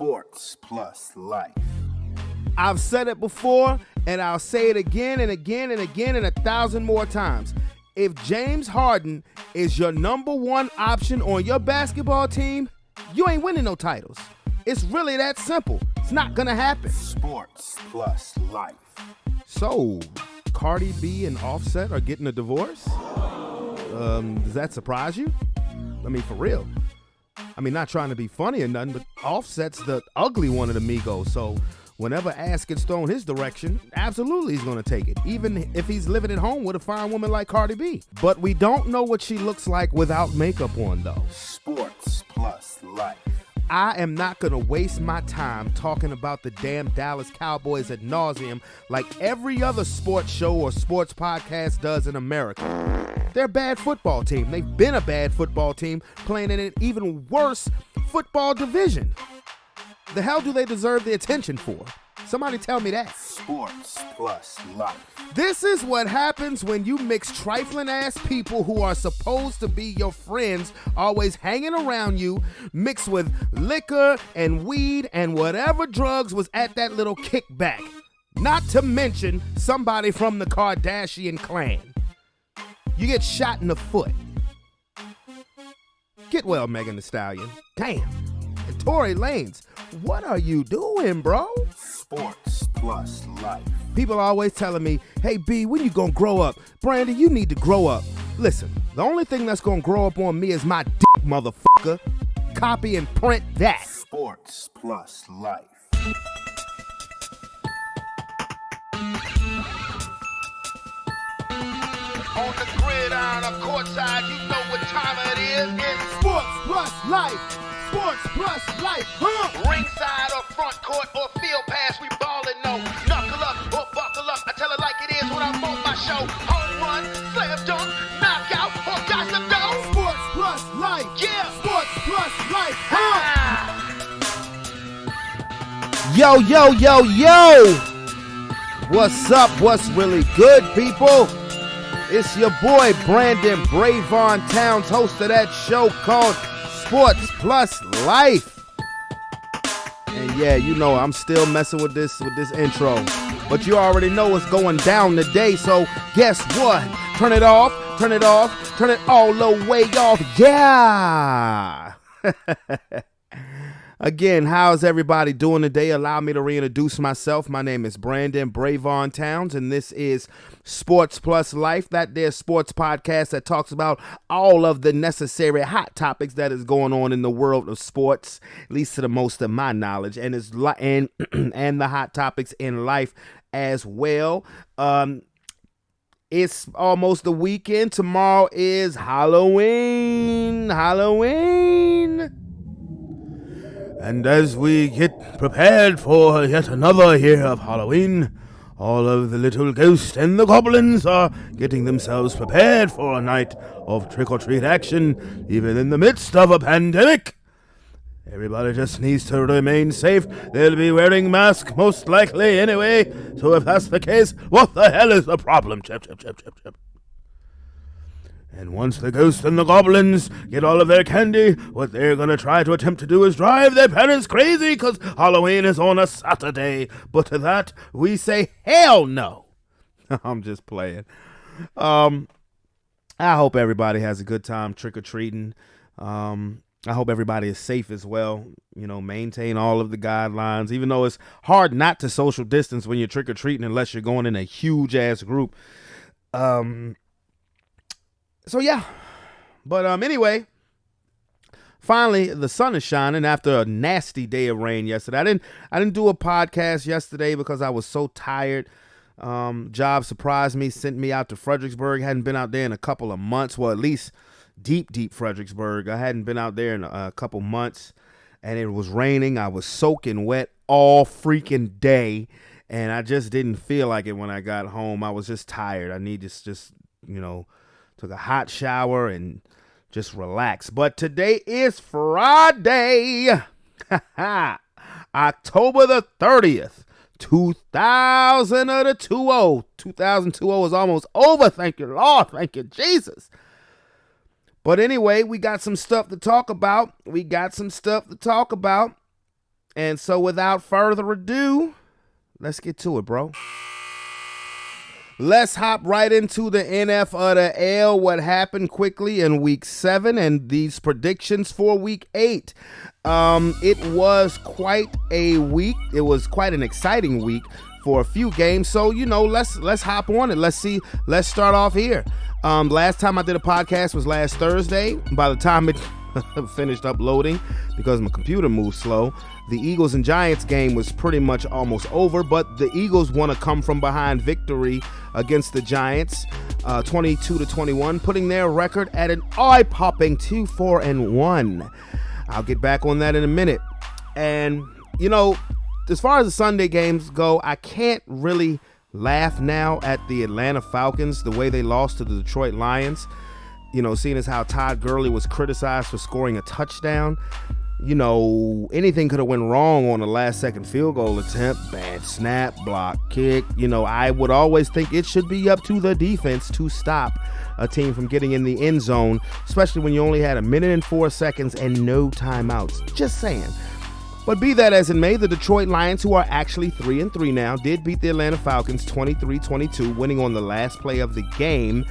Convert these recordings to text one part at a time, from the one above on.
Sports plus life. I've said it before, and I'll say it again and again and again and 1,000 more times. If James Harden is your number one option on your basketball team, you ain't winning no titles. It's really that simple. It's not gonna happen. Sports plus life. So, Cardi B and Offset are getting a divorce? Does that surprise you? I mean, for real. I mean, not trying to be funny or nothing, but Offset's the ugly one of the Migos, so whenever ass gets thrown his direction, absolutely he's going to take it, even if he's living at home with a fine woman like Cardi B. But we don't know what she looks like without makeup on, though. Sports plus life. I am not going to waste my time talking about the damn Dallas Cowboys ad nauseum like every other sports show or sports podcast does in America. They're a bad football team. They've been a bad football team playing in an even worse football division. The hell do they deserve the attention for? Somebody tell me that. Sports plus life. This is what happens when you mix trifling ass people who are supposed to be your friends, always hanging around you, mixed with liquor and weed and whatever drugs was at that little kickback. Not to mention somebody from the Kardashian clan. You get shot in the foot. Get well, Megan Thee Stallion. Damn. And Tory Lanez, what are you doing, bro? Sports plus life. People are always telling me, hey, B, when you gonna grow up? Brandon, you need to grow up. Listen, the only thing that's gonna grow up on me is my dick, motherfucker. Copy and print that. Sports plus life. On the gridiron or courtside, you know what time it is. It's sports plus life. Sports plus life. Ringside or front court or field pass, we ballin' no. Knuckle up or buckle up. I tell it like it is when I'm on my show. Home run, slam dunk, knockout, or gossip dough. Sports plus life. Yeah. Sports plus life. Yo, yo, yo, yo. What's up? What's really good, people? It's your boy Brandon Brevon Towns, host of that show called Sports Plus Life. And yeah, you know I'm still messing with this intro, but you already know what's going down today. So guess what? Turn it off, turn it off, turn it all the way off. Yeah. Again, how's everybody doing today? Allow me to reintroduce myself. My name is Brandon Brevon Towns, and this is Sports Plus Life, that there sports podcast that talks about all of the necessary hot topics that is going on in the world of sports, at least to the most of my knowledge, and and the hot topics in life as well. It's almost the weekend. Tomorrow is Halloween. And as we get prepared for yet another year of Halloween, all of the little ghosts and the goblins are getting themselves prepared for a night of trick-or-treat action, even in the midst of a pandemic. Everybody just needs to remain safe. They'll be wearing masks most likely anyway, so if that's the case, what the hell is the problem? Chip. And once the ghosts and the goblins get all of their candy, what they're gonna try to attempt to do is drive their parents crazy, because Halloween is on a Saturday. But to that, we say hell no. I'm just playing. I hope everybody has a good time trick-or-treating. I hope everybody is safe as well. You know, maintain all of the guidelines, even though it's hard not to social distance when you're trick-or-treating unless you're going in a huge-ass group. So yeah, but anyway, finally the sun is shining after a nasty day of rain yesterday. I didn't do a podcast yesterday because I was so tired. Job surprised me, sent me out to Fredericksburg. Hadn't been out there in a couple of months. Well, at least deep Fredericksburg. I hadn't been out there in a couple months, and it was raining. I was soaking wet all freaking day, and I just didn't feel like it when I got home. I was just tired. I needed just took a hot shower and just relax. But today is Friday, October the 30th, 2020. 2020 is almost over. Thank you, Lord. Thank you, Jesus. But anyway, we got some stuff to talk about. And so without further ado, let's get to it, bro. Let's hop right into the NF of the L, what happened quickly in week 7 and these predictions for week 8. It was quite a week. It was quite an exciting week for a few games. So, let's hop on it. Let's start off here. Last time I did a podcast was last Thursday. By the time it finished uploading, because my computer moved slow, the Eagles and Giants game was pretty much almost over, but the Eagles won a come from behind victory against the Giants, 22-21, putting their record at an eye-popping 2-4-1. I'll get back on that in a minute. And, as far as the Sunday games go, I can't really laugh now at the Atlanta Falcons, the way they lost to the Detroit Lions. Seeing as how Todd Gurley was criticized for scoring a touchdown. Anything could have went wrong on the last-second field goal attempt. Bad snap, block, kick. I would always think it should be up to the defense to stop a team from getting in the end zone, especially when you only had 1 minute and 4 seconds and no timeouts. Just saying. But be that as it may, the Detroit Lions, who are actually 3-3 now, did beat the Atlanta Falcons 23-22, winning on the last play of the game.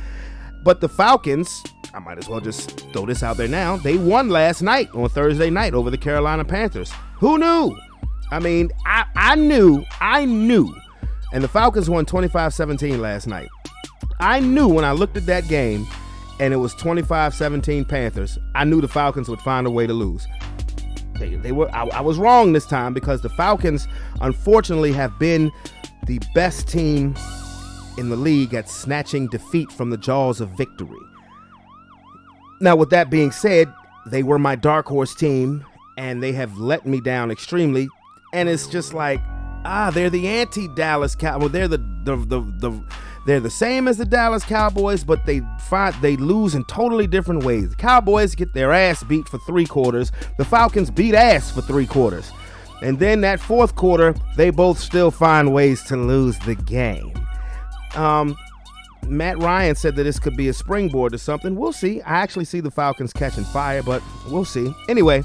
But the Falcons, I might as well just throw this out there now, they won last night on Thursday night over the Carolina Panthers. Who knew? I mean, I knew. And the Falcons won 25-17 last night. I knew when I looked at that game and it was 25-17 Panthers, I knew the Falcons would find a way to lose. I was wrong this time, because the Falcons, unfortunately, have been the best team in the league at snatching defeat from the jaws of victory. Now, with that being said, they were my dark horse team, and they have let me down extremely. And it's just like, they're the anti-Dallas Cowboys. They're they're the same as the Dallas Cowboys, but they lose in totally different ways. The Cowboys get their ass beat for 3 quarters. The Falcons beat ass for 3 quarters. And then that 4th quarter, they both still find ways to lose the game. Matt Ryan said that this could be a springboard to something. We'll see. I actually see the Falcons catching fire, but we'll see. Anyway,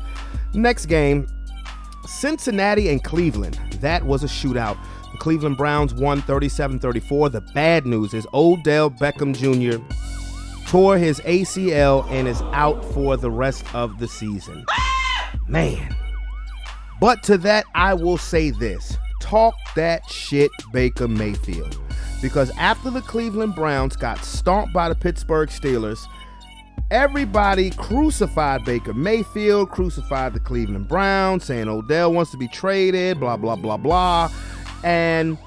next game, Cincinnati and Cleveland. That was a shootout. The Cleveland Browns won 37-34. The bad news is Odell Beckham Jr. tore his ACL and is out for the rest of the season. Man. But to that, I will say this. Talk that shit, Baker Mayfield. Because after the Cleveland Browns got stomped by the Pittsburgh Steelers, everybody crucified Baker Mayfield, crucified the Cleveland Browns, saying Odell wants to be traded, blah, blah, blah, blah. And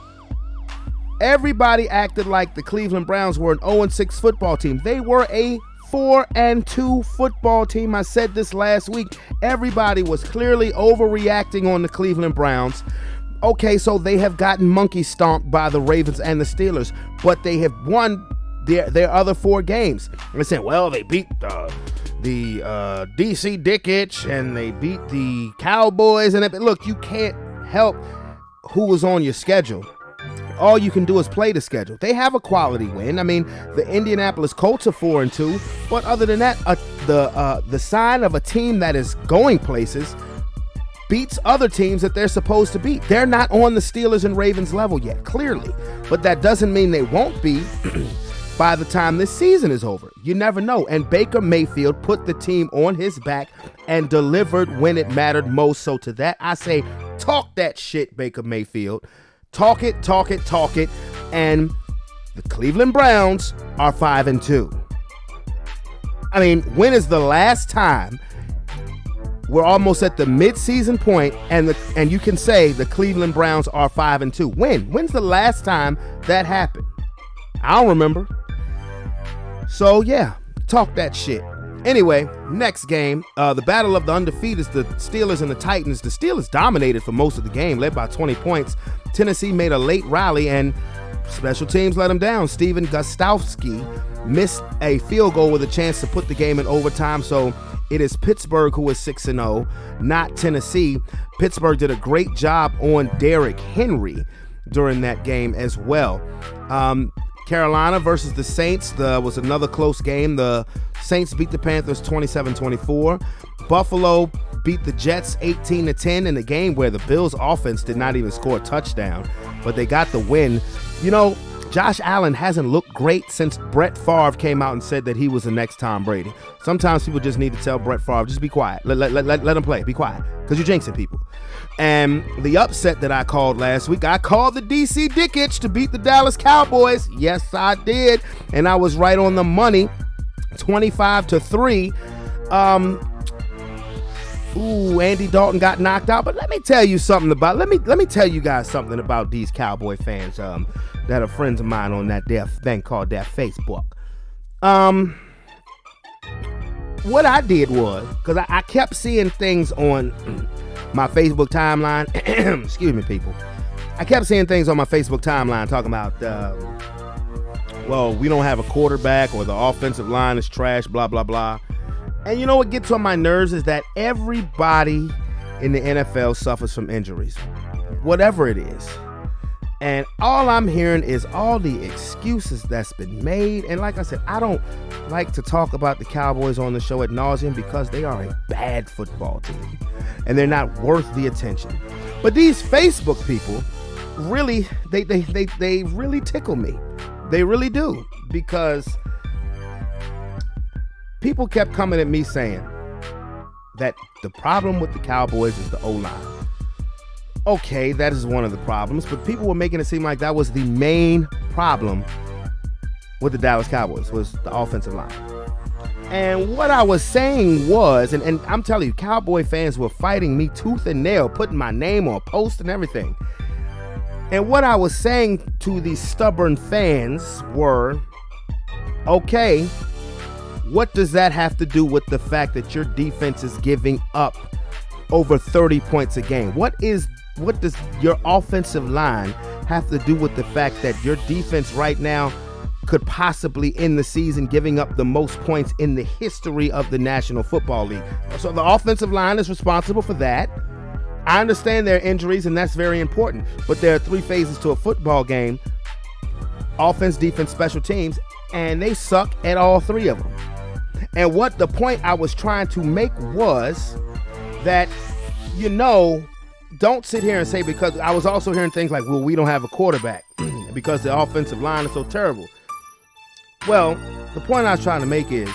everybody acted like the Cleveland Browns were an 0-6 football team. They were a 4-2 football team. I said this last week. Everybody was clearly overreacting on the Cleveland Browns. Okay, so they have gotten monkey stomped by the Ravens and the Steelers, but they have won their other 4 games. And they're saying, well, they beat the DC Dickich and they beat the Cowboys. And look, you can't help who was on your schedule. All you can do is play the schedule. They have a quality win. I mean, the Indianapolis Colts are 4-2, but other than that, the sign of a team that is going places beats other teams that they're supposed to beat. They're not on the Steelers and Ravens level yet, clearly. But that doesn't mean they won't be by the time this season is over. You never know. And Baker Mayfield put the team on his back and delivered when it mattered most. So to that, I say, talk that shit, Baker Mayfield. Talk it. And the Cleveland Browns are 5-2. I mean, when is the last time? We're almost at the mid-season point, and you can say the Cleveland Browns are 5-2. When's the last time that happened? I don't remember. So yeah, talk that shit. Anyway, next game, the battle of the undefeated is the Steelers and the Titans. The Steelers dominated for most of the game, led by 20 points. Tennessee made a late rally, and special teams let them down. Steven Gostkowski missed a field goal with a chance to put the game in overtime, so it is Pittsburgh who is 6-0, not Tennessee. Pittsburgh did a great job on Derrick Henry during that game as well. Carolina versus the Saints was another close game. The Saints beat the Panthers 27-24. Buffalo beat the Jets 18-10 in a game where the Bills offense did not even score a touchdown, but they got the win. You know, Josh Allen hasn't looked great since Brett Favre came out and said that he was the next Tom Brady. Sometimes people just need to tell Brett Favre, just be quiet. Let him play. Be quiet, because you're jinxing people. And the upset that I called last week, I called the DC Dickage to beat the Dallas Cowboys. Yes, I did. And I was right on the money, 25-3. Andy Dalton got knocked out. But let me tell you something about, let me tell you guys something about these Cowboy fans that are friends of mine on that thing called that Facebook. What I did was, because I kept seeing things on my Facebook timeline. Excuse me, people. I kept seeing things on my Facebook timeline talking about, well, we don't have a quarterback, or the offensive line is trash, blah, blah, blah. And you know what gets on my nerves is that everybody in the NFL suffers from injuries, whatever it is. And all I'm hearing is all the excuses that's been made. And like I said, I don't like to talk about the Cowboys on the show ad nauseum because they are a bad football team and they're not worth the attention. But these Facebook people really, they really tickle me. They really do, because people kept coming at me saying that the problem with the Cowboys is the O-line. Okay, that is one of the problems, but people were making it seem like that was the main problem with the Dallas Cowboys, was the offensive line. And what I was saying was, and I'm telling you, Cowboy fans were fighting me tooth and nail, putting my name on post and everything. And what I was saying to these stubborn fans were, okay, what does that have to do with the fact that your defense is giving up over 30 points a game? What does your offensive line have to do with the fact that your defense right now could possibly end the season giving up the most points in the history of the National Football League? So the offensive line is responsible for that. I understand their injuries, and that's very important, but there are three phases to a football game: offense, defense, special teams, and they suck at all three of them. And what the point I was trying to make was that, you know, don't sit here and say, because I was also hearing things like, well, we don't have a quarterback because the offensive line is so terrible. Well, the point I was trying to make is,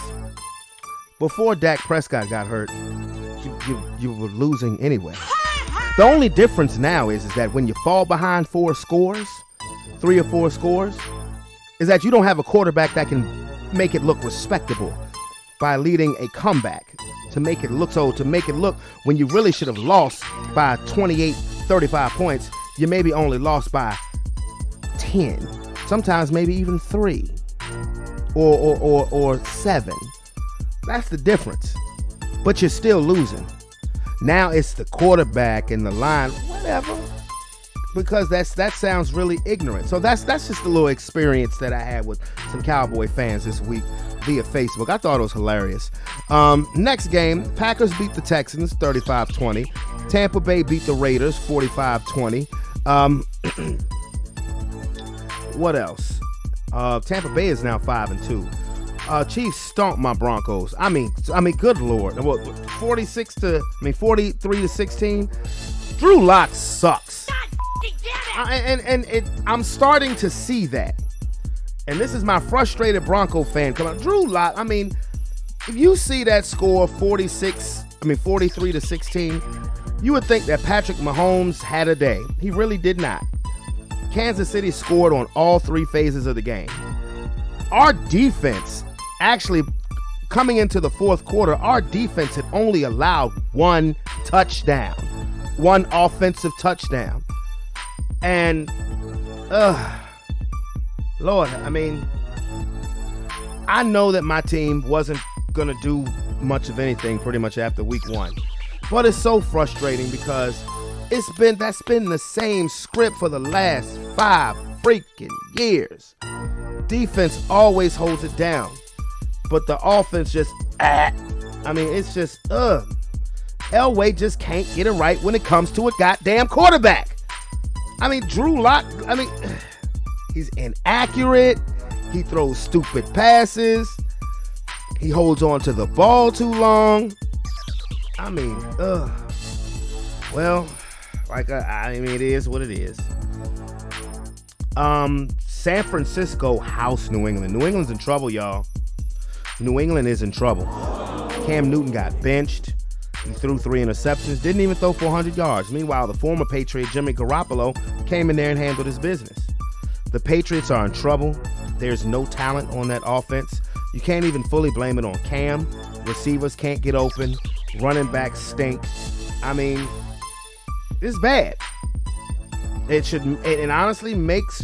before Dak Prescott got hurt, you were losing anyway. The only difference now is that when you fall behind 3 or 4 scores, is that you don't have a quarterback that can make it look respectable by leading a comeback, to make it look when you really should have lost by 28, 35 points, you maybe only lost by 10, sometimes maybe even 3 or 7. That's the difference. But you're still losing. Now it's the quarterback and the line, whatever, because that sounds really ignorant. So that's just a little experience that I had with some Cowboy fans this week via Facebook. I thought it was hilarious. Next game, Packers beat the Texans 35-20. Tampa Bay beat the Raiders 45-20. What else? Tampa Bay is now 5-2. Chiefs stomped my Broncos. I mean, good Lord. 43-16. Drew Lock sucks. I'm starting to see that. And this is my frustrated Bronco fan coming out. Drew Lock, I mean, if you see that score 43-16, you would think that Patrick Mahomes had a day. He really did not. Kansas City scored on all 3 phases of the game. Our defense, actually, coming into the fourth quarter, our defense had only allowed 1 touchdown, 1 offensive touchdown. And, Lord, I mean, I know that my team wasn't going to do much of anything pretty much after week 1. But it's so frustrating because that's been the same script for the last 5 freaking years. Defense always holds it down, but the offense just, it's just, Elway just can't get it right when it comes to a goddamn quarterback. I mean, Drew Lock, he's inaccurate. He throws stupid passes. He holds on to the ball too long. I mean, well, like I mean, it is what it is. San Francisco house New England. New England's in trouble, y'all. New England is in trouble. Cam Newton got benched. He threw 3 interceptions, didn't even throw 400 yards. Meanwhile, the former Patriot Jimmy Garoppolo came in there and handled his business. The Patriots are in trouble. There's no talent on that offense. You can't even fully blame it on Cam. Receivers can't get open. Running backs stink. I mean, it's bad. It honestly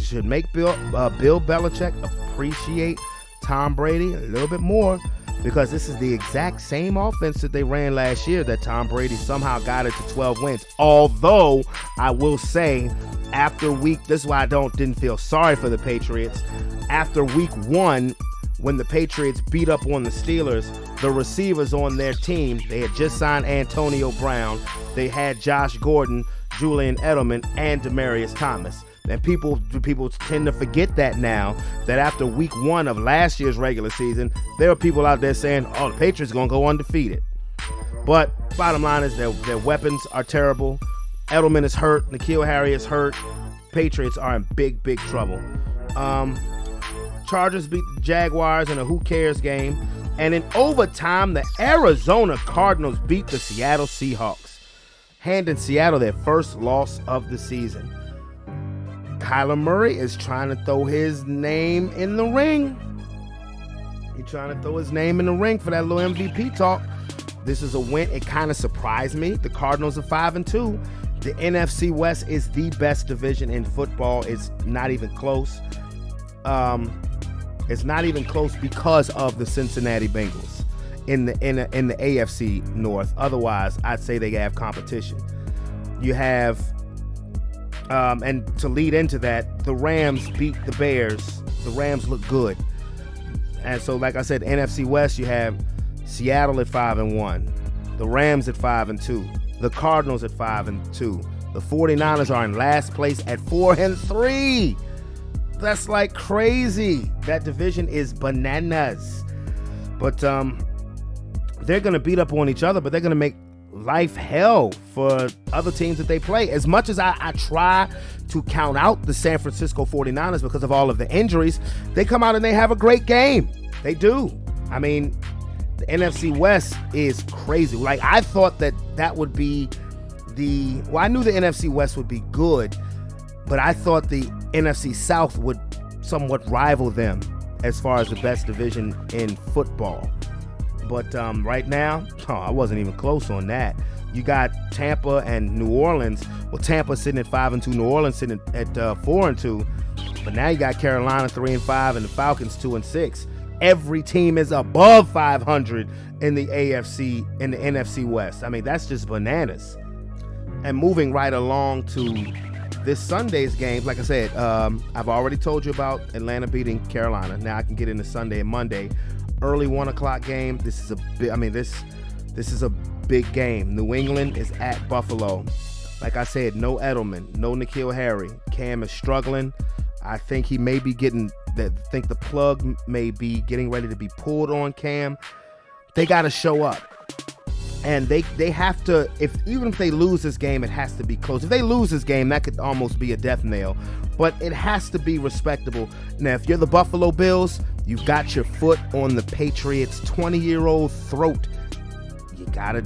should make Bill Belichick appreciate Tom Brady a little bit more, because this is the exact same offense that they ran last year that Tom Brady somehow got it to 12 wins. Although I will say, this is why I didn't feel sorry for the Patriots. After week 1, when the Patriots beat up on the Steelers, the receivers on their team, they had just signed Antonio Brown. They had Josh Gordon, Julian Edelman, and Demaryius Thomas. And people tend to forget that now, that after week 1 of last year's regular season, there are people out there saying, oh, the Patriots going to go undefeated. But bottom line is their weapons are terrible. Edelman is hurt. N'Keal Harry is hurt. Patriots are in big, big trouble. Chargers beat the Jaguars in a who cares game. And in overtime, the Arizona Cardinals beat the Seattle Seahawks, handing Seattle their first loss of the season. Kyler Murray is trying to throw his name in the ring. He's trying to throw his name in the ring for that little MVP talk. This is a win. It kind of surprised me. The Cardinals are 5-2. The NFC West is the best division in football. It's not even close. It's not even close because of the Cincinnati Bengals in the AFC North. Otherwise, I'd say they have competition. You have, and to lead into that, the Rams beat the Bears. The Rams look good. And so, like I said, NFC West, you have Seattle at 5-1, the Rams at 5-2, the Cardinals at 5-2. The 49ers are in last place at 4-3. That's like crazy. That division is bananas. But they're going to beat up on each other, but they're going to make life hell for other teams that they play. As much as I try to count out the San Francisco 49ers because of all of the injuries, they come out and they have a great game. They do. I mean, the NFC West is crazy. Like, I thought that would be I knew the NFC West would be good, but I thought the NFC South would somewhat rival them as far as the best division in football. But right now, I wasn't even close on that. You got Tampa and New Orleans. Well, Tampa sitting at 5-2, New Orleans sitting at 4-2. But now you got Carolina 3-5 and the Falcons 2-6. Every team is above 500 in the AFC and the NFC West. I mean, that's just bananas. And moving right along to this Sunday's game, like I said, I've already told you about Atlanta beating Carolina. Now I can get into Sunday and Monday. Early 1:00 game. This is a big game. New England is at Buffalo. Like I said, no Edelman, no N'Keal Harry. Cam is struggling. I think he may be the plug may be getting ready to be pulled on Cam. They got to show up. And they have to, even if they lose this game, it has to be close. If they lose this game, that could almost be a death knell. But it has to be respectable. Now, if you're the Buffalo Bills, you've got your foot on the Patriots' 20-year-old throat. You gotta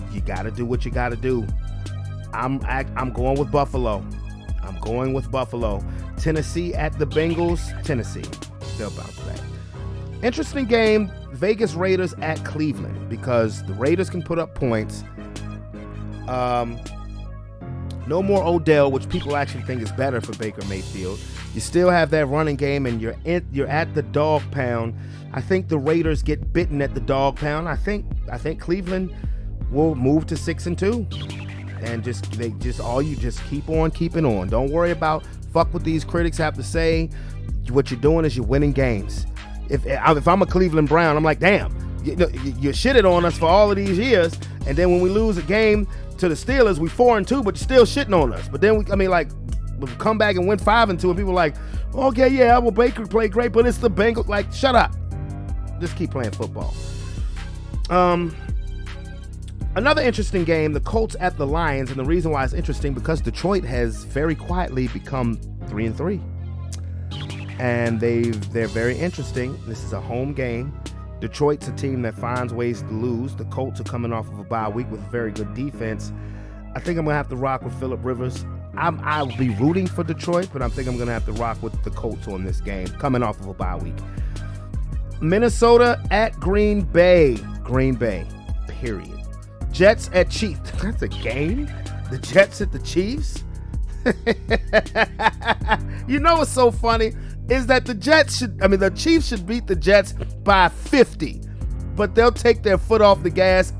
do what you gotta do. I'm going with Buffalo. I'm going with Buffalo. Tennessee at the Bengals. Tennessee, they'll bounce back. Interesting game. Vegas Raiders at Cleveland, because the Raiders can put up points. No more Odell, which people actually think is better for Baker Mayfield. You still have that running game, and you're at the dog pound. I think the Raiders get bitten at the dog pound. I think Cleveland will move to 6-2, and just keep on keeping on. Don't worry about fuck what these critics have to say. What you're doing is you're winning games. If I'm a Cleveland Brown, I'm like, damn, you shitted on us for all of these years, and then when we lose a game to the Steelers, we 4-2, but you're still shitting on us. But then we come back and win 5-2, and people are like, okay, yeah, well, Baker played great, but it's the Bengals. Like, shut up. Just keep playing football. Another interesting game, the Colts at the Lions, and the reason why it's interesting because Detroit has very quietly become 3-3, and they're very interesting. This is a home game. Detroit's a team that finds ways to lose. The Colts are coming off of a bye week with very good defense. I think I'm gonna have to rock with Phillip Rivers. I'll be rooting for Detroit, but I think I'm gonna have to rock with the Colts on this game, coming off of a bye week. Minnesota at Green Bay. Green Bay. Period. Jets at Chiefs. That's a game? The Jets at the Chiefs? You know what's so funny? Is that the Chiefs should beat the Jets by 50. But they'll take their foot off the gas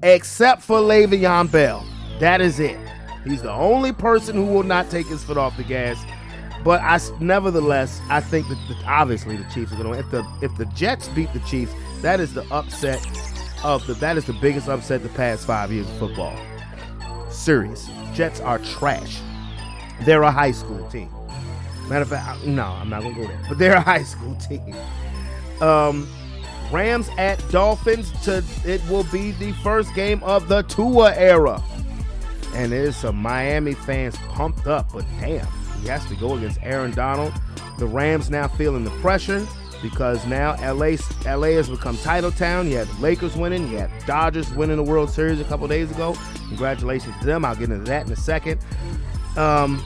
except for Le'Veon Bell. That is it. He's the only person who will not take his foot off the gas. But nevertheless, I think that obviously the Chiefs are going to win. If the Jets beat the Chiefs, that is the biggest upset the past 5 years of football. Serious. Jets are trash. They're a high school team. Matter of fact, no, I'm not going to go there. But they're a high school team. Rams at Dolphins. It will be the first game of the Tua era. And there's some Miami fans pumped up, but damn, he has to go against Aaron Donald. The Rams now feeling the pressure because now LA has become title town. You had the Lakers winning. You had Dodgers winning the World Series a couple days ago. Congratulations to them. I'll get into that in a second. And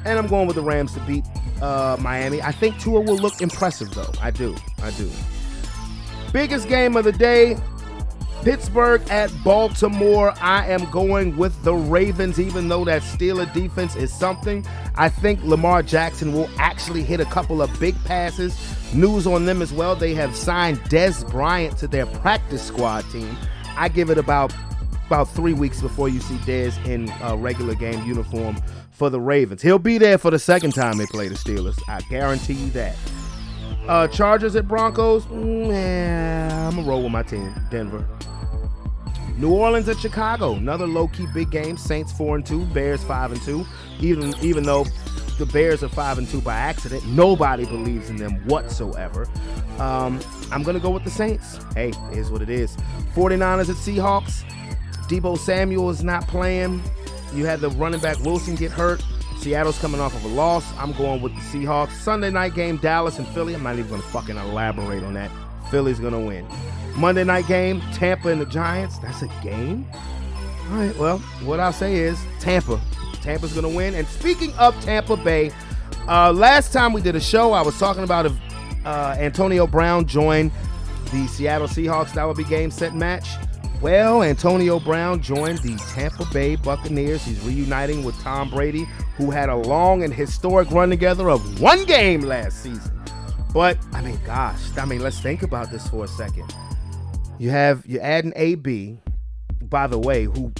I'm going with the Rams to beat Miami. I think Tua will look impressive, though. I do. Biggest game of the day, Pittsburgh at Baltimore. I am going with the Ravens, even though that Steelers defense is something. I think Lamar Jackson will actually hit a couple of big passes. News on them as well. They have signed Dez Bryant to their practice squad team. I give it about 3 weeks before you see Dez in a regular game uniform for the Ravens. He'll be there for the second time they play the Steelers. I guarantee you that. Chargers at Broncos. I'm going to roll with my team, Denver. New Orleans at Chicago. Another low-key big game. Saints 4-2, Bears 5-2. Even though the Bears are 5-2 by accident, nobody believes in them whatsoever. I'm going to go with the Saints. Hey, it is what it is. 49ers at Seahawks. Deebo Samuel is not playing. You had the running back Wilson get hurt. Seattle's coming off of a loss. I'm going with the Seahawks. Sunday night game, Dallas and Philly. I'm not even going to fucking elaborate on that. Philly's going to win. Monday night game, Tampa and the Giants. That's a game? All right, well, what I'll say is Tampa. Tampa's going to win. And speaking of Tampa Bay, last time we did a show, I was talking about if Antonio Brown joined the Seattle Seahawks, that would be game, set, match. Well, Antonio Brown joined the Tampa Bay Buccaneers. He's reuniting with Tom Brady, who had a long and historic run together of one game last season. But, let's think about this for a second. You add an AB, by the way, who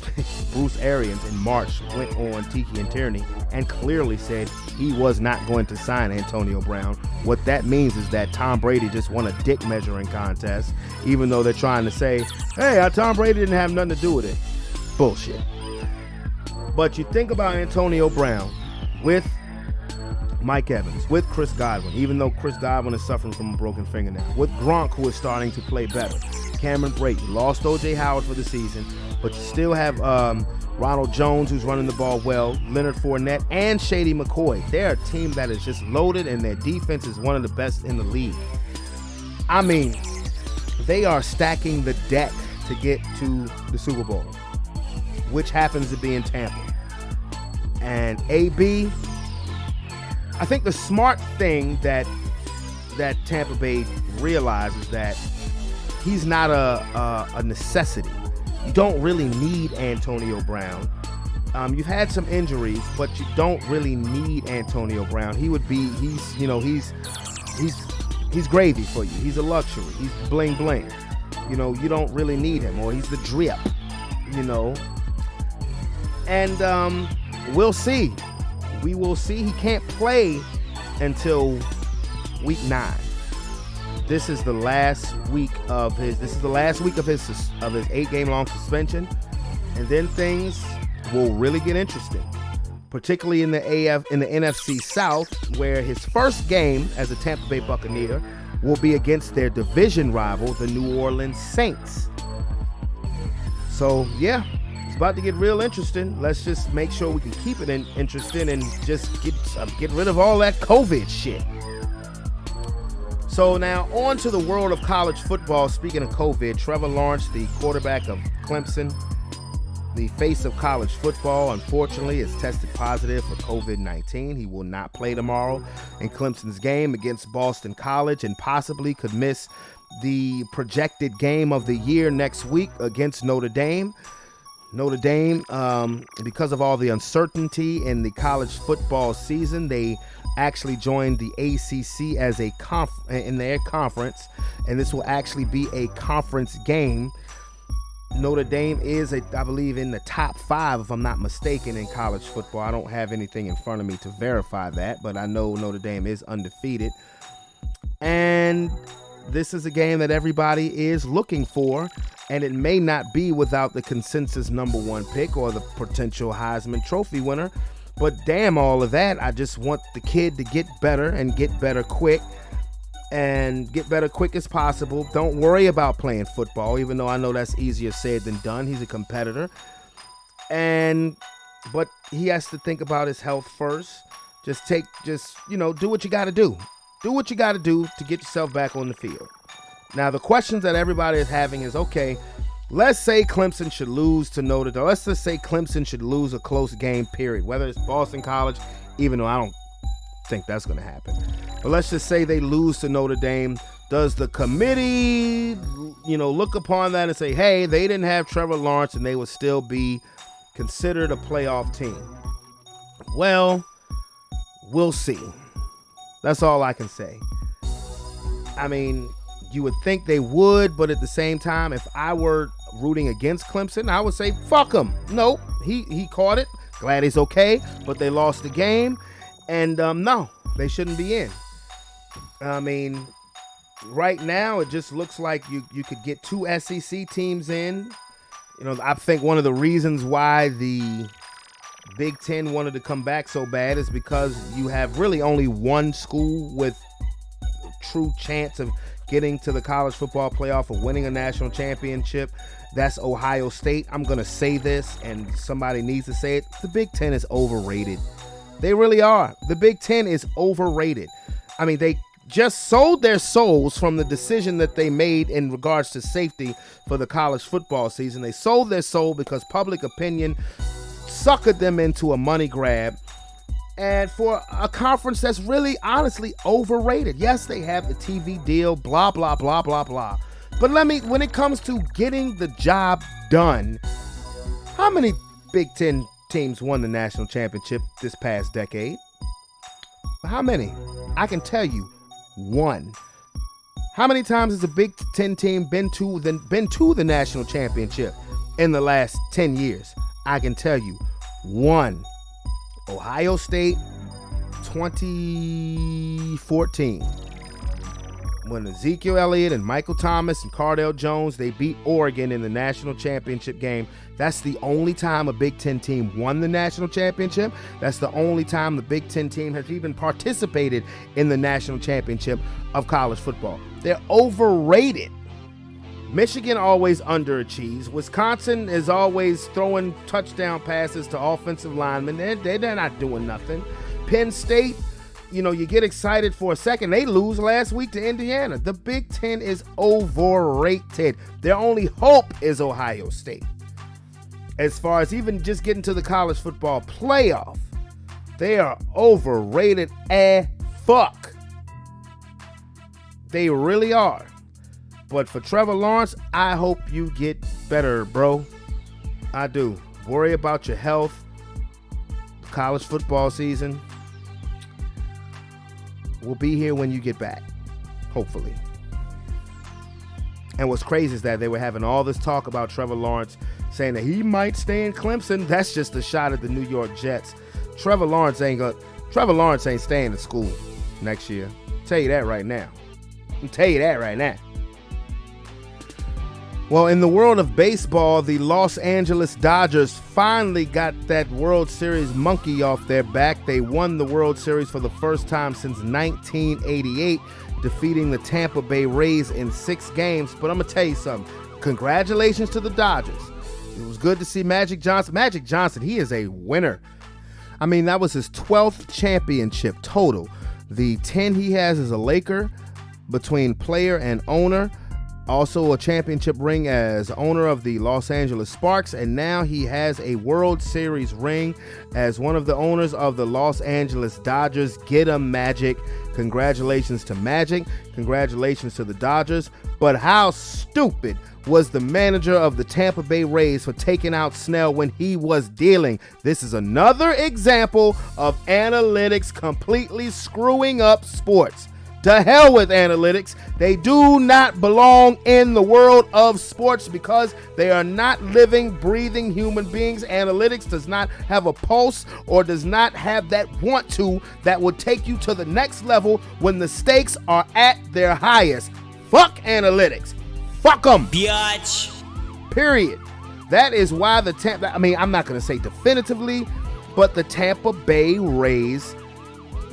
Bruce Arians in March went on Tiki and Tierney and clearly said he was not going to sign Antonio Brown. What that means is that Tom Brady just won a dick measuring contest, even though they're trying to say, hey, Tom Brady didn't have nothing to do with it. Bullshit. But you think about Antonio Brown with Mike Evans, with Chris Godwin, even though Chris Godwin is suffering from a broken fingernail, with Gronk, who is starting to play better, Cameron Brate, you lost O.J. Howard for the season, but you still have Ronald Jones, who's running the ball well, Leonard Fournette, and Shady McCoy. They're a team that is just loaded, and their defense is one of the best in the league. I mean, they are stacking the deck to get to the Super Bowl, which happens to be in Tampa. And AB, I think the smart thing that Tampa Bay realizes that he's not a necessity. You don't really need Antonio Brown. You've had some injuries, but you don't really need Antonio Brown. He's gravy for you. He's a luxury. He's bling bling. You don't really need him, or he's the drip. And we'll see. We will see. He can't play until week 9. This is the last week of his 8-game long suspension, and then things will really get interesting, particularly in the NFC South, where his first game as a Tampa Bay Buccaneer will be against their division rival, the New Orleans Saints. So, yeah, it's about to get real interesting. Let's just make sure we can keep it interesting and just get rid of all that COVID shit. So now on to the world of college football. Speaking of COVID, Trevor Lawrence, the quarterback of Clemson, the face of college football, unfortunately, is tested positive for COVID-19. He will not play tomorrow in Clemson's game against Boston College and possibly could miss the projected game of the year next week against Notre Dame. Notre Dame, because of all the uncertainty in the college football season, they actually joined the ACC as a in their conference, and this will actually be a conference game. Notre Dame is, I believe, in the top 5, if I'm not mistaken, in college football. I don't have anything in front of me to verify that, but I know Notre Dame is undefeated. And this is a game that everybody is looking for, and it may not be without the consensus number 1 pick or the potential Heisman Trophy winner. But damn all of that, I just want the kid to get better and get better quick. And get better quick as possible. Don't worry about playing football, even though I know that's easier said than done. He's a competitor. But he has to think about his health first. Do what you got to do. Do what you got to do to get yourself back on the field. Now, the questions that everybody is having is, okay, let's say Clemson should lose to Notre Dame. Let's just say Clemson should lose a close game, period. Whether it's Boston College, even though I don't think that's going to happen. But let's just say they lose to Notre Dame. Does the committee, look upon that and say, hey, they didn't have Trevor Lawrence and they would still be considered a playoff team? Well, we'll see. That's all I can say. I mean, you would think they would, but at the same time, if I were rooting against Clemson, I would say, fuck him. Nope, he caught it. Glad he's okay, but they lost the game. And no, they shouldn't be in. I mean, right now, it just looks like you could get 2 SEC teams in. I think one of the reasons why the Big Ten wanted to come back so bad is because you have really only one school with true chance of getting to the college football playoff or winning a national championship. That's Ohio State. I'm going to say this, and somebody needs to say it. The Big Ten is overrated. They really are. The Big Ten is overrated. I mean, they just sold their souls from the decision that they made in regards to safety for the college football season. They sold their soul because public opinion suckered them into a money grab. And for a conference that's really, honestly, overrated. Yes, they have the TV deal, blah, blah, blah, blah, blah. But when it comes to getting the job done, how many Big Ten teams won the national championship this past decade? How many? I can tell you, 1. How many times has a Big Ten team been to the national championship in the last 10 years? I can tell you, 1. Ohio State, 2014. When Ezekiel Elliott and Michael Thomas and Cardale Jones, they beat Oregon in the national championship game. That's the only time a Big Ten team won the national championship. That's the only time the Big Ten team has even participated in the national championship of college football. They're overrated. Michigan always underachieves. Wisconsin is always throwing touchdown passes to offensive linemen. They're not doing nothing. Penn State, you get excited for a second. They lose last week to Indiana. The Big Ten is overrated. Their only hope is Ohio State. As far as even just getting to the college football playoff, they are overrated as fuck. They really are. But for Trevor Lawrence, I hope you get better, bro. I do. Worry about your health. College football season will be here when you get back, hopefully. And what's crazy is that they were having all this talk about Trevor Lawrence, saying that he might stay in Clemson. That's just a shot at the New York Jets. Trevor Lawrence ain't staying in school next year. Tell you that right now. Well, in the world of baseball, the Los Angeles Dodgers finally got that World Series monkey off their back. They won the World Series for the first time since 1988, defeating the Tampa Bay Rays in 6 games. But I'm going to tell you something. Congratulations to the Dodgers. It was good to see Magic Johnson. Magic Johnson, he is a winner. I mean, that was his 12th championship total. The 10 he has as a Laker between player and owner. Also a championship ring as owner of the Los Angeles Sparks, and now he has a World Series ring as one of the owners of the Los Angeles Dodgers. Get him, Magic. Congratulations to Magic. Congratulations to the Dodgers. But how stupid was the manager of the Tampa Bay Rays for taking out Snell when he was dealing? This is another example of analytics completely screwing up sports. To hell with analytics. They do not belong in the world of sports because they are not living, breathing human beings. Analytics does not have a pulse or does not have that want to that will take you to the next level when the stakes are at their highest. Fuck analytics. Fuck them. Biatch. Period. That is why I'm not going to say definitively, but the Tampa Bay Rays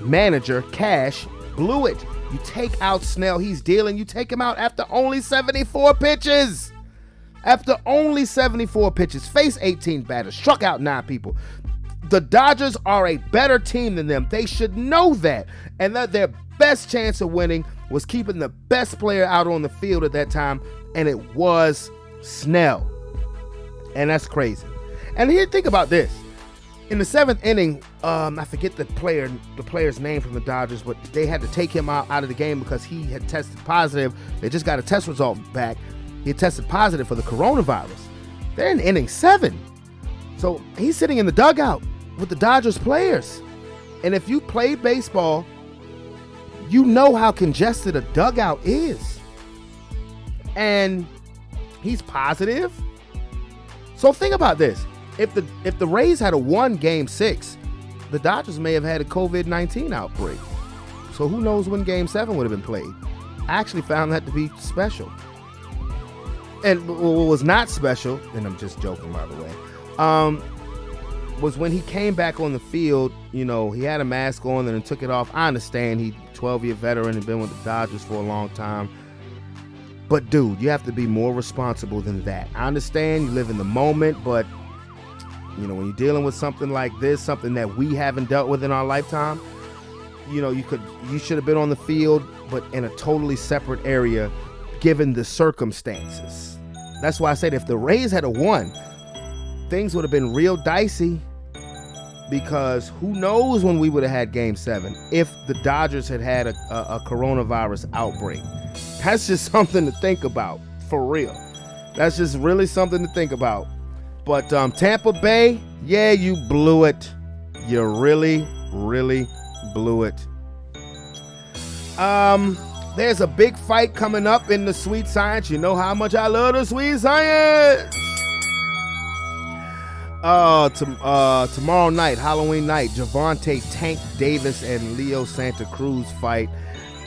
manager, Cash, blew it. You take out Snell, he's dealing. You take him out after only 74 pitches. After only 74 pitches, faced 18 batters, struck out 9 people. The Dodgers are a better team than them. They should know that. And that their best chance of winning was keeping the best player out on the field at that time, and it was Snell. And that's crazy. And here, think about this. In the 7th inning, I forget the player's name from the Dodgers, but they had to take him out of the game because he had tested positive. They just got a test result back. He had tested positive for the coronavirus. They're in inning 7. So he's sitting in the dugout with the Dodgers players. And if you play baseball, you know how congested a dugout is. And he's positive. So think about this. If the Rays had won Game 6, the Dodgers may have had a COVID-19 outbreak. So who knows when Game 7 would have been played. I actually found that to be special. And what was not special, and I'm just joking by the way, was when he came back on the field. You know, he had a mask on and then took it off. I understand he's a 12-year veteran and been with the Dodgers for a long time. But dude, you have to be more responsible than that. I understand you live in the moment, but you know, when you're dealing with something like this, something that we haven't dealt with in our lifetime, you know, you should have been on the field, but in a totally separate area, given the circumstances. That's why I said if the Rays had won, things would have been real dicey, because who knows when we would have had Game 7 if the Dodgers had had a coronavirus outbreak. That's just something to think about, for real. That's just really something to think about. But Tampa Bay, yeah, you blew it. You really, really blew it. There's a big fight coming up in the Sweet Science. You know how much I love the Sweet Science. Tomorrow night, Halloween night, Javante Tank Davis and Leo Santa Cruz fight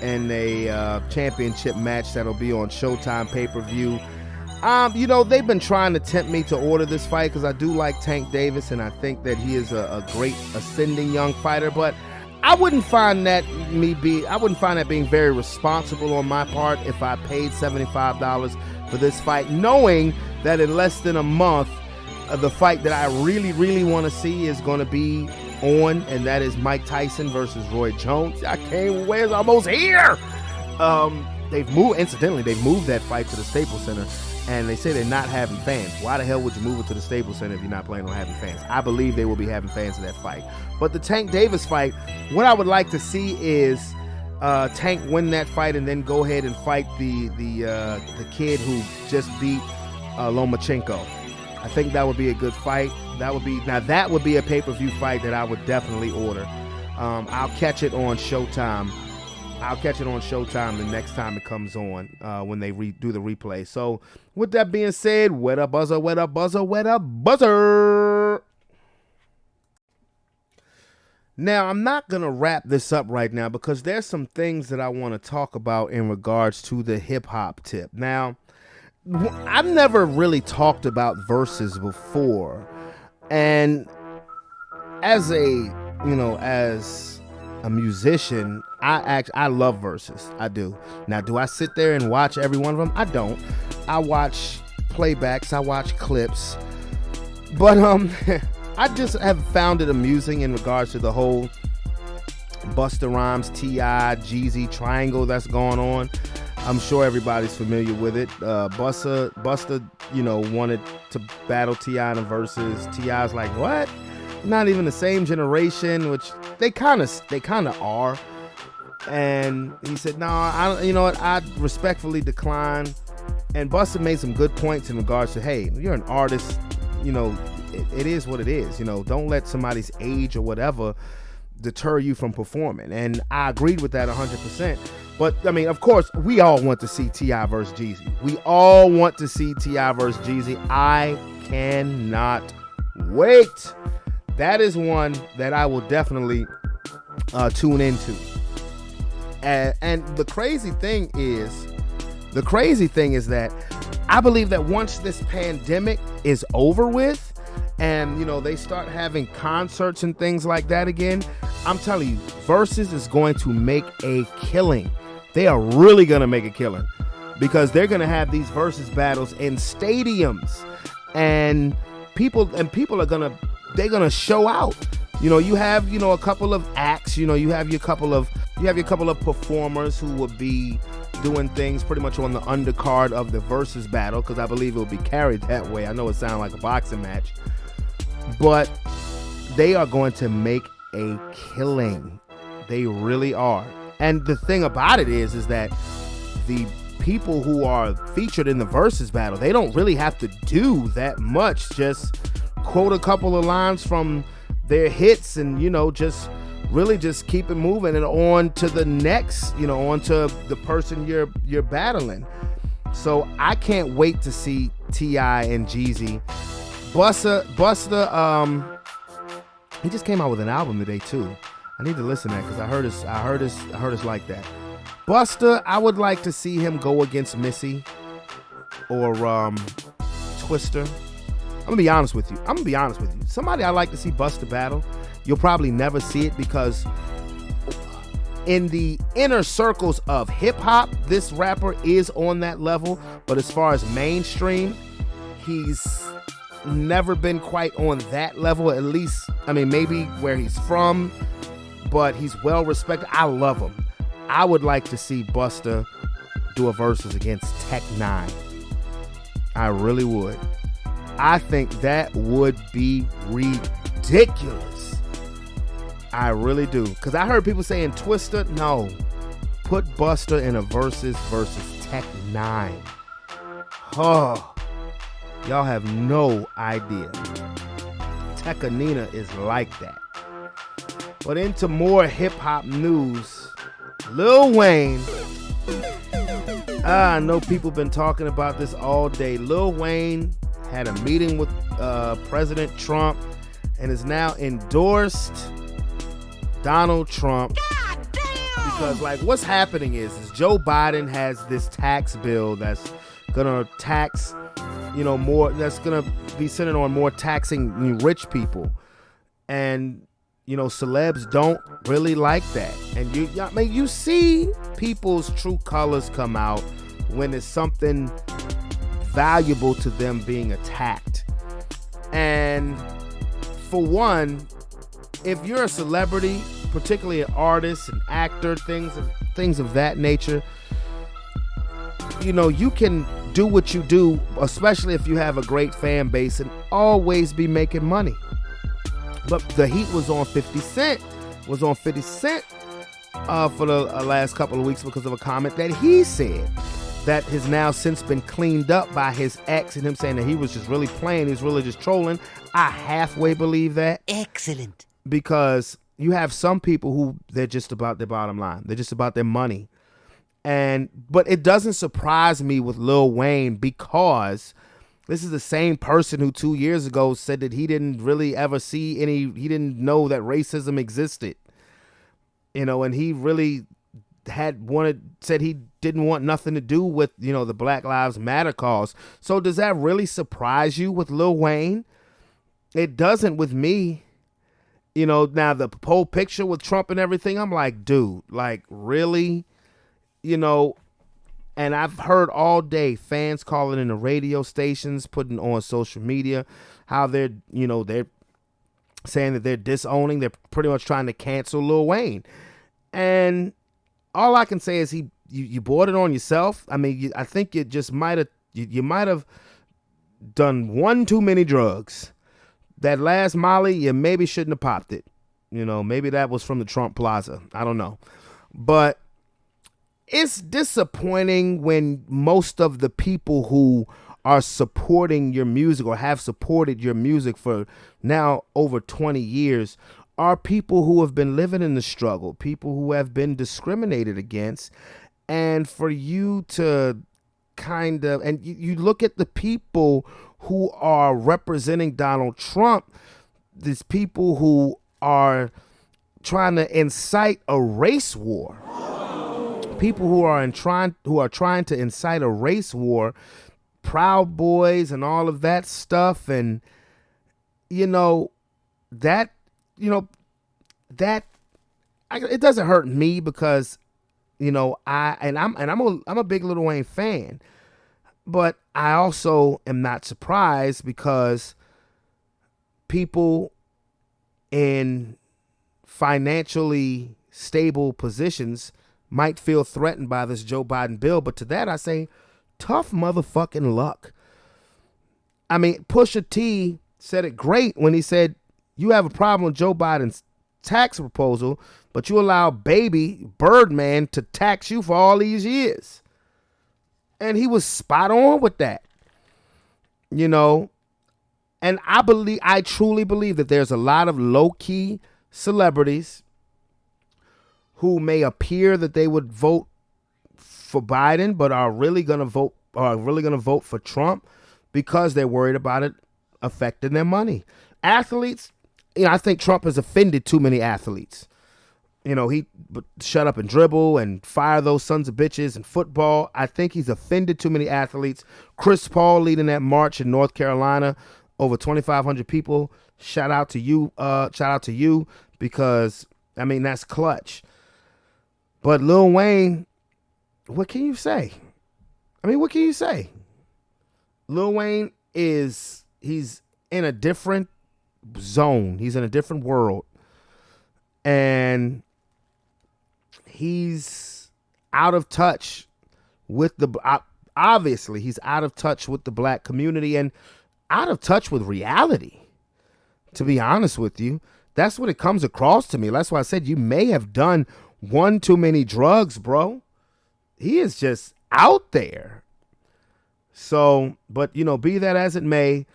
in a championship match that'll be on Showtime pay-per-view. You know, they've been trying to tempt me to order this fight because I do like Tank Davis and I think that he is a great ascending young fighter, but I wouldn't find that being very responsible on my part if I paid $75 for this fight, knowing that in less than a month, the fight that I really, really want to see is going to be on, and that is Mike Tyson versus Roy Jones. I can't wait. It's almost here. They've moved that fight to the Staples Center, and they say they're not having fans. Why the hell would you move it to the Staples Center if you're not planning on having fans? I believe they will be having fans in that fight. But the Tank Davis fight, what I would like to see is Tank win that fight and then go ahead and fight the kid who just beat Lomachenko. I think that would be a good fight. That would be a pay-per-view fight that I would definitely order. I'll catch it on Showtime. The next time it comes on when they do the replay. So with that being said, wet up buzzer, wet up buzzer, wet up buzzer. Now, I'm not going to wrap this up right now because there's some things that I want to talk about in regards to the hip-hop tip. Now, I've never really talked about verses before, and as a musician, I love verses. I do. Now, do I sit there and watch every one of them? I don't. I watch playbacks. I watch clips. But I just have found it amusing in regards to the whole Busta Rhymes, T.I., Jeezy triangle that's going on. I'm sure everybody's familiar with it. Busta, wanted to battle T.I. in the verses. T.I.'s like, what? Not even the same generation, which they kind of are. And he said, no, I respectfully decline. And Busta made some good points in regards to, hey, you're an artist, it is what it is. Don't let somebody's age or whatever deter you from performing. And I agreed with that 100%. But I mean, of course, we all want to see T.I. versus Jeezy. We all want to see T.I. versus Jeezy. I cannot wait. That is one that I will definitely tune into. And the crazy thing is that I believe that once this pandemic is over with, and they start having concerts and things like that again, I'm telling you, Versus is going to make a killing. They are really going to make a killing because they're going to have these Versus battles in stadiums, and people are going to show out. You have a couple of acts, you have your couple of performers who will be doing things pretty much on the undercard of the Versus battle, because I believe it will be carried that way. I know it sounds like a boxing match, but they are going to make a killing. They really are. And the thing about it is that the people who are featured in the Versus battle, they don't really have to do that much. Just quote a couple of lines from their hits and, just really just keep it moving and on to the next, on to the person you're battling. So I can't wait to see T.I. and Jeezy. Busta, he just came out with an album today too. I need to listen to that because I heard us like that. Busta, I would like to see him go against Missy or Twister. I'm gonna be honest with you. Somebody I like to see Busta battle. You'll probably never see it because in the inner circles of hip hop, this rapper is on that level. But as far as mainstream, he's never been quite on that level. At least, maybe where he's from, but he's well respected. I love him. I would like to see Busta do a versus against Tech 9. I really would. I think that would be ridiculous. I really do. Because I heard people saying Twister. No. Put Busta in a versus Tech 9. Oh. Y'all have no idea. Tekanina is like that. But into more hip-hop news. Lil Wayne. I know people been talking about this all day. Lil Wayne had a meeting with President Trump and is now endorsed Donald Trump. God damn! Because what's happening is Joe Biden has this tax bill that's gonna tax, more, that's gonna be centered on more taxing rich people. And celebs don't really like that. And you see people's true colors come out when it's something valuable to them being attacked. And for one, if you're a celebrity, particularly an artist, an actor, things of that nature, you can do what you do, especially if you have a great fan base, and always be making money. But the heat was on 50 Cent. For the last couple of weeks because of a comment that he said that has now since been cleaned up by his ex, and him saying that he was just really playing, he's really just trolling. I halfway believe that. Excellent. Because you have some people who they're just about their bottom line. They're just about their money. But it doesn't surprise me with Lil Wayne, because this is the same person who 2 years ago said that he didn't really ever he didn't know that racism existed. And he really said he didn't want nothing to do with, the Black Lives Matter cause. So does that really surprise you with Lil Wayne? It doesn't with me. Now the whole picture with Trump and everything, I'm like, dude, really? And I've heard all day fans calling in the radio stations, putting on social media, how they're saying that they're disowning. They're pretty much trying to cancel Lil Wayne. And all I can say is you bought it on yourself. I mean, I think you just might have done one too many drugs. That last Molly, you maybe shouldn't have popped it. Maybe that was from the Trump Plaza. I don't know. But it's disappointing when most of the people who are supporting your music or have supported your music for now over 20 years are people who have been living in the struggle, people who have been discriminated against. And for you to and you look at the people who are representing Donald Trump, these people who are trying to incite a race war, people who are trying to incite a race war, Proud Boys and all of that stuff. And it doesn't hurt me because I'm a big Lil Wayne fan, but I also am not surprised because people in financially stable positions might feel threatened by this Joe Biden bill. But to that I say, tough motherfucking luck. I mean, Pusha T said it great when he said, you have a problem with Joe Biden's tax proposal, but you allow baby Birdman to tax you for all these years. And he was spot on with that. And I truly believe that there's a lot of low-key celebrities who may appear that they would vote for Biden, but are really going to vote for Trump because they're worried about it affecting their money. Athletes, I think Trump has offended too many athletes. He shut up and dribble and fire those sons of bitches in football. I think he's offended too many athletes. Chris Paul leading that march in North Carolina, over 2,500 people. Shout out to you. Because, that's clutch. But Lil Wayne, what can you say? What can you say? Lil Wayne he's in a different zone. He's in a different world. And he's out of touch with obviously he's out of touch with the black community and out of touch with reality. To be honest with you, that's what it comes across to me. That's why I said you may have done one too many drugs, bro. He is just out there. So, but be that as it may,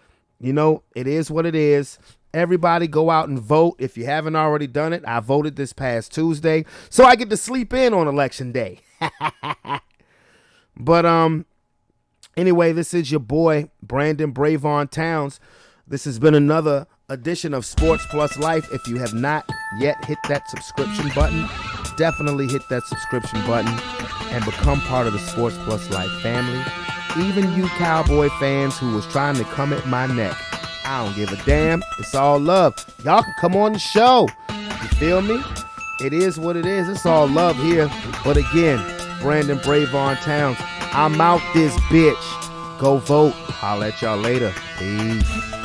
it is what it is. Everybody go out and vote. If you haven't already done it, I voted this past Tuesday, so I get to sleep in on election day. But anyway, this is your boy, Brandon Brevon Towns. This has been another edition of Sports Plus Life. If you have not yet hit that subscription button, definitely hit that subscription button and become part of the Sports Plus Life family. Even you Cowboy fans who was trying to come at my neck, I don't give a damn. It's all love. Y'all can come on the show. You feel me? It is what it is. It's all love here. But again, Brandon Brevon Towns, I'm out this bitch. Go vote. Holla at y'all later. Peace.